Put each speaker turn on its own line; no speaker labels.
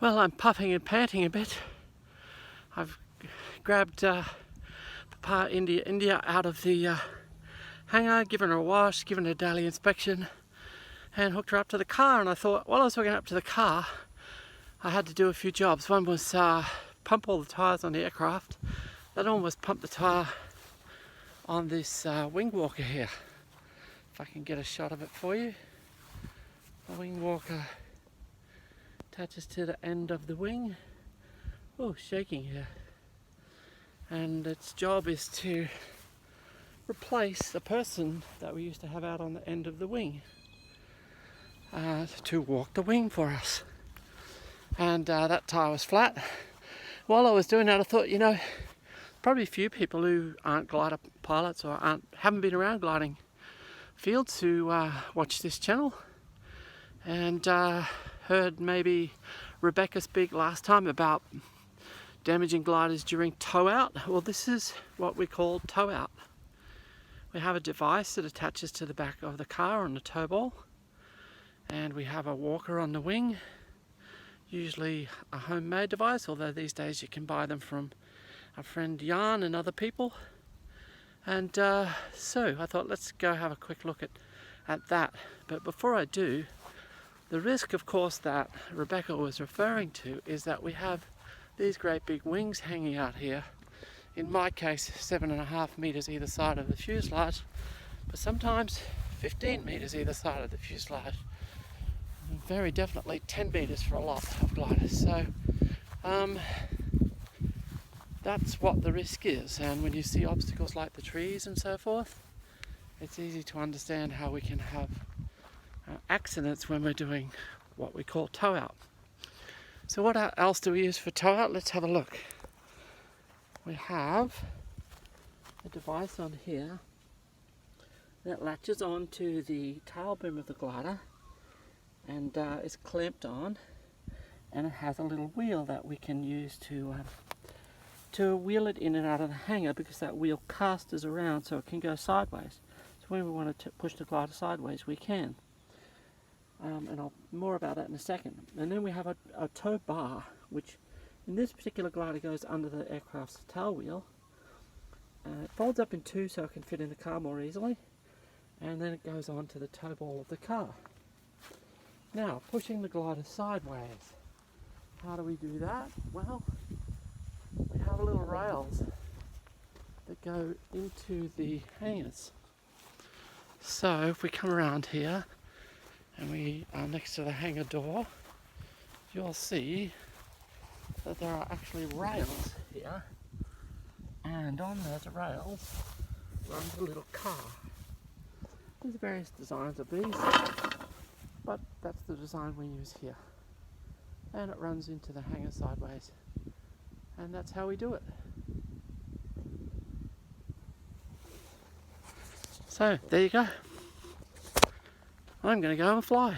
Well, I'm puffing and panting a bit. I've grabbed the part India out of the hangar, given her a wash, given her a daily inspection, and hooked her up to the car. And I thought, while I was hooking her up to the car, I had to do a few jobs. One was pump all the tyres on the aircraft. The other one was pump the tyre on this wing walker here. If I can get a shot of it for you. The wing walker attaches to the end of the wing. Oh, shaking here. And its job is to replace the person that we used to have out on the end of the wing to walk the wing for us. And that tyre was flat. While I was doing that, I thought, you know, probably a few people who aren't glider pilots or haven't been around gliding fields who watch this channel and heard maybe Rebecca speak last time about damaging gliders during tow out. Well, this is what we call tow out. We have a device that attaches to the back of the car on the tow ball, and we have a walker on the wing, usually a homemade device, although these days you can buy them from our friend Jan and other people. And so I thought, let's go have a quick look at that. But before I do, the risk, of course, that Rebecca was referring to is that we have these great big wings hanging out here. In my case, 7.5 meters either side of the fuselage, but sometimes 15 meters either side of the fuselage. And very definitely 10 meters for a lot of gliders. So that's what the risk is. And when you see obstacles like the trees and so forth, it's easy to understand how we can have accidents when we're doing what we call tow out. So what else do we use for tow out? Let's have a look. We have a device on here that latches onto the tail boom of the glider and is clamped on, and it has a little wheel that we can use to wheel it in and out of the hangar, because that wheel casters around so it can go sideways. So when we want to push the glider sideways, we can. And I'll more about that in a second. And then we have a tow bar, which in this particular glider goes under the aircraft's tail wheel. It folds up in two so it can fit in the car more easily, and then it goes onto the tow ball of the car. Now, pushing the glider sideways. How do we do that? Well, we have little rails that go into the hangars. So if we come around here and we are next to the hangar door, you'll see that there are actually rails here, and on those rails runs a little car. There's various designs of these, but that's the design we use here. And it runs into the hangar sideways, and that's how we do it. So there you go. I'm going to go and fly.